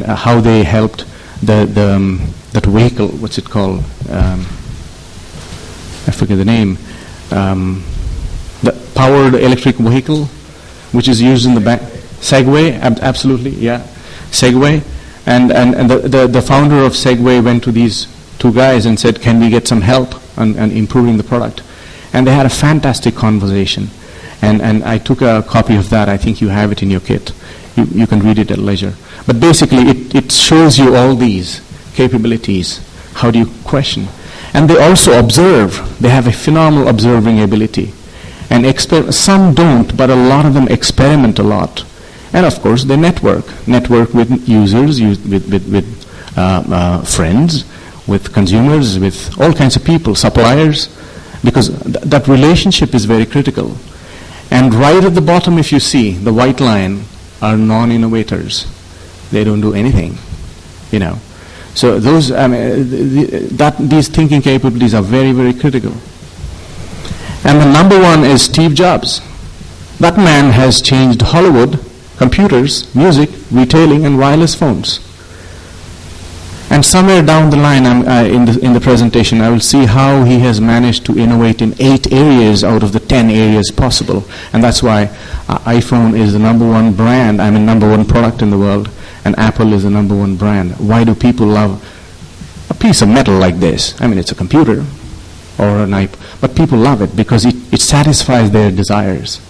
and how they helped that vehicle, what's it called? I forget the name. The powered electric vehicle, which is used in the back. Segway, absolutely, yeah. Segway. And the founder of Segway went to these two guys and said, can we get some help on improving the product? And they had a fantastic conversation. And I took a copy of that. I think you have it in your kit. You can read it at leisure. But basically, it shows you all these capabilities. How do you question? And they also observe. They have a phenomenal observing ability. And some don't, but a lot of them experiment a lot. And of course, they network with users, with friends, with consumers, with all kinds of people, suppliers, because that relationship is very critical. And right at the bottom, if you see, the white line are non-innovators. They don't do anything, you know. So those, these thinking capabilities are very, very critical. And the number one is Steve Jobs. That man has changed Hollywood, computers, music, retailing, and wireless phones. And somewhere down the line, in the presentation, I will see how he has managed to innovate in 8 areas out of the 10 areas possible. And that's why iPhone is the number one brand, number one product in the world, and Apple is the number one brand. Why do people love a piece of metal like this? It's a computer or an iPad, but people love it because it satisfies their desires.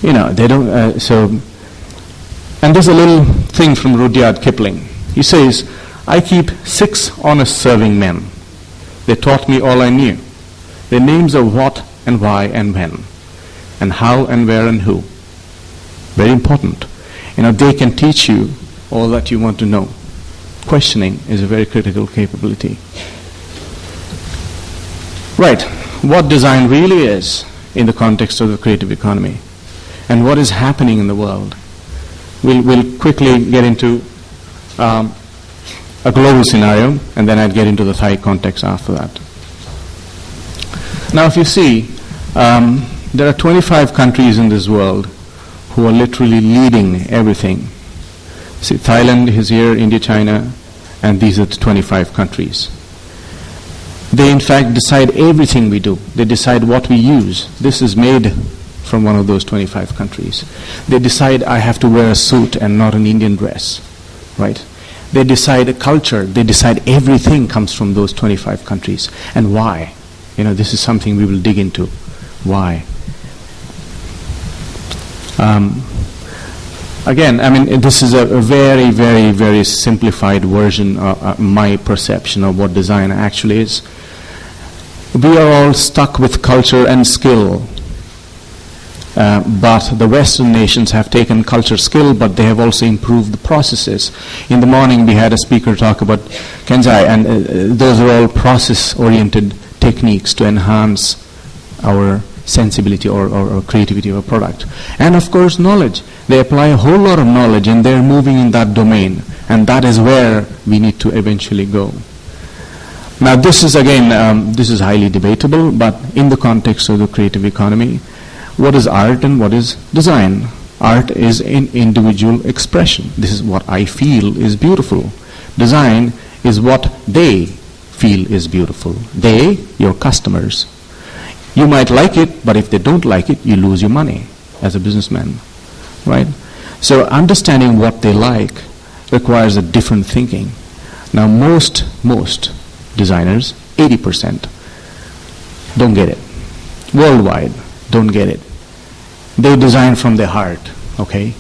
You know, they don't, and there's a little thing from Rudyard Kipling. He says, I keep 6 honest serving men. They taught me all I knew. Their names are what and why and when, and how and where and who. Very important. They can teach you all that you want to know. Questioning is a very critical capability. Right. What design really is in the context of the creative economy, and what is happening in the world. We'll quickly get into a global scenario, and then I'd get into the Thai context after that. Now, if you see, there are 25 countries in this world who are literally leading everything. See, Thailand is here, India, China, and these are the 25 countries. They, in fact, decide everything we do. They decide what we use. This is made from one of those 25 countries. They decide I have to wear a suit and not an Indian dress, right? They decide a culture. They decide everything comes from those 25 countries. And why? This is something we will dig into. Why? Again, this is a very, very, very simplified version of my perception of what design actually is. We are all stuck with culture and skill. But the Western nations have taken culture skill, but they have also improved the processes. In the morning, we had a speaker talk about Kenzai, and those are all process-oriented techniques to enhance our sensibility or creativity of a product. And of course, knowledge. They apply a whole lot of knowledge, and they're moving in that domain, and that is where we need to eventually go. Now, this is again, this is highly debatable, but in the context of the creative economy, what is art and what is design? Art is an individual expression. This is what I feel is beautiful. Design is what they feel is beautiful. They, your customers. You might like it, but if they don't like it, you lose your money as a businessman, right? So understanding what they like requires a different thinking. Now most designers, 80%, don't get it. Worldwide, don't get it. They design from their heart, okay?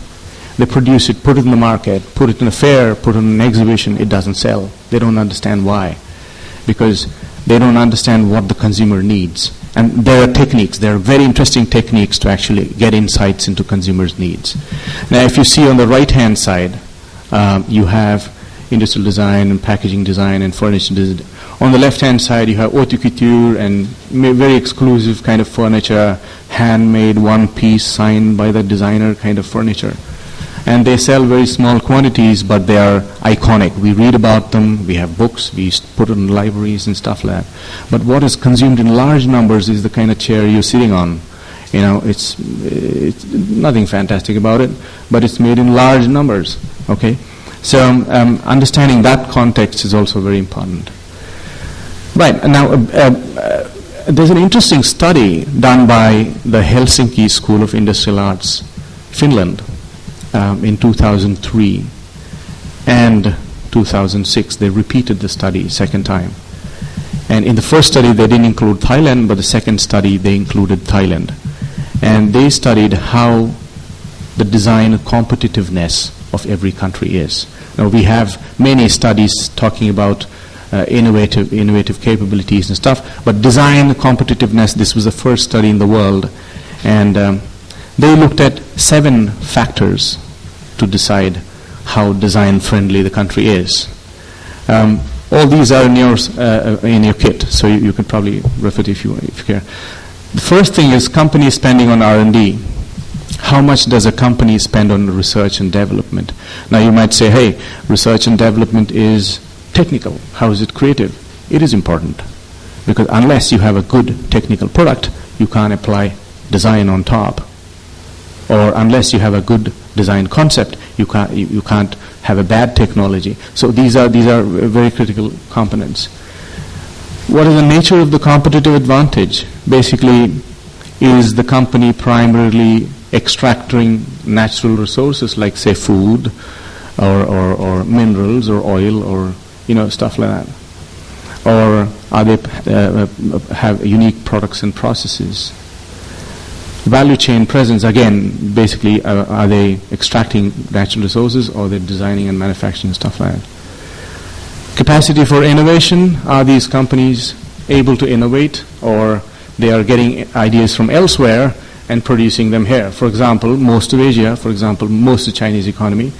They produce it, put it in the market, put it in a fair, put it in an exhibition, it doesn't sell. They don't understand why. Because they don't understand what the consumer needs. And there are techniques, there are very interesting techniques to actually get insights into consumers' needs. Now, if you see on the right-hand side, you have industrial design and packaging design and furniture design. On the left-hand side, you have haute couture and very exclusive kind of furniture, handmade, one-piece, signed by the designer kind of furniture. And they sell very small quantities, but they are iconic. We read about them, we have books, we put it in libraries and stuff like that. But what is consumed in large numbers is the kind of chair you're sitting on. It's nothing fantastic about it, but it's made in large numbers, okay? So understanding that context is also very important. Right, now there's an interesting study done by the Helsinki School of Industrial Arts, Finland, in 2003 and 2006. They repeated the study second time. And in the first study they didn't include Thailand, but the second study they included Thailand. And they studied how the design competitiveness of every country is. Now we have many studies talking about innovative capabilities and stuff, but design competitiveness, this was the first study in the world, and they looked at 7 factors to decide how design friendly the country is. All these are in your kit, so you can probably refer to if you care. The first thing is company spending on R&D. How much does a company spend on research and development? Now you might say, hey, research and development is technical. How is it creative? It is important, because unless you have a good technical product, you can't apply design on top. Or unless you have a good design concept, you can't have a bad technology. So these are very critical components. What is the nature of the competitive advantage? Basically, is the company primarily extracting natural resources like, say, food or minerals or oil or stuff like that? Or are they have unique products and processes? Value chain presence, again, basically, are they extracting natural resources, or they're designing and manufacturing stuff like that? Capacity for innovation, are these companies able to innovate, or they are getting ideas from elsewhere and producing them here? For example, most of Asia, for example, most of the Chinese economy,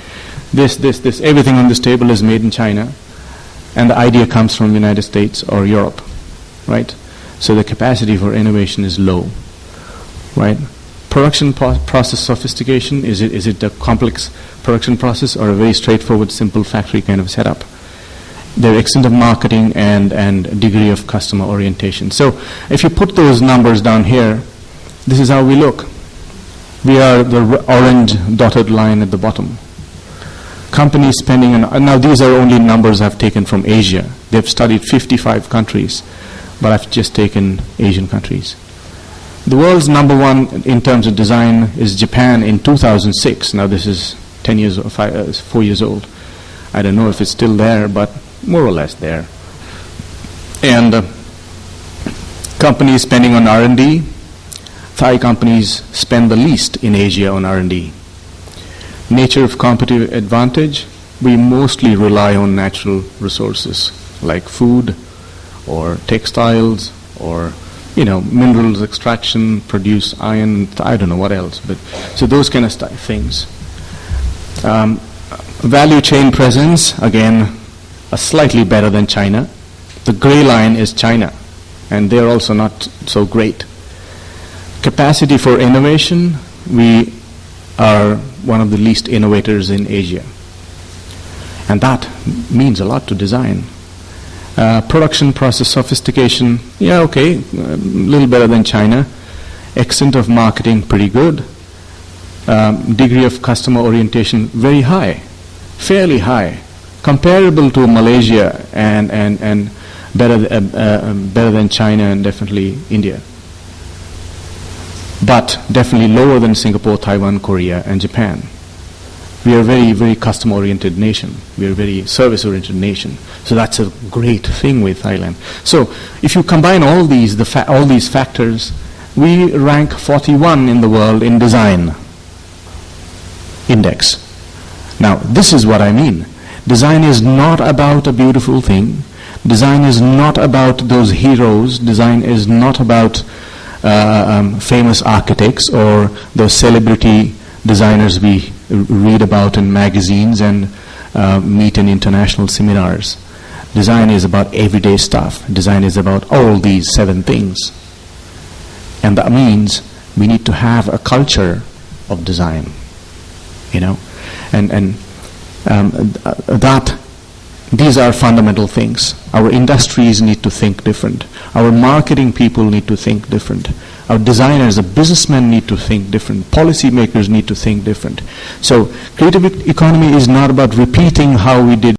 this, everything on this table is made in China, and the idea comes from the United States or Europe, right? So the capacity for innovation is low, right? Production process sophistication, is it a complex production process or a very straightforward, simple factory kind of setup? Their extent of marketing and degree of customer orientation. So if you put those numbers down here, this is how we look. We are the orange dotted line at the bottom. Companies spending, now these are only numbers I've taken from Asia. They've studied 55 countries, but I've just taken Asian countries. The world's number one in terms of design is Japan in 2006. Now this is 4 years old. I don't know if it's still there, but more or less there. And companies spending on R&D, Thai companies spend the least in Asia on R&D. Nature of competitive advantage, we mostly rely on natural resources like food or textiles or minerals extraction, produce iron, I don't know what else, but so those kind of things. Value chain presence, again, slightly better than China. The gray line is China, and they're also not so great. Capacity for innovation, we are one of the least innovators in Asia, and that means a lot to design. Production process sophistication, yeah, okay, a little better than China. Extent of marketing, pretty good. Degree of customer orientation, very high, fairly high, comparable to Malaysia and better than China and definitely India. But definitely lower than Singapore, Taiwan, Korea, and Japan. We are a very, very custom-oriented nation. We are a very service-oriented nation. So that's a great thing with Thailand. So if you combine all these factors, we rank 41 in the world in design index. Now, this is what I mean. Design is not about a beautiful thing. Design is not about those heroes. Design is not about famous architects or those celebrity designers we read about in magazines and meet in international seminars. Design is about everyday stuff. Design is about all these 7 things. And that means we need to have a culture of design, and that these are fundamental things. Our industries need to think different. Our marketing people need to think different. our designers, the businessmen need to think different. Policymakers need to think different. So creative economy is not about repeating how we did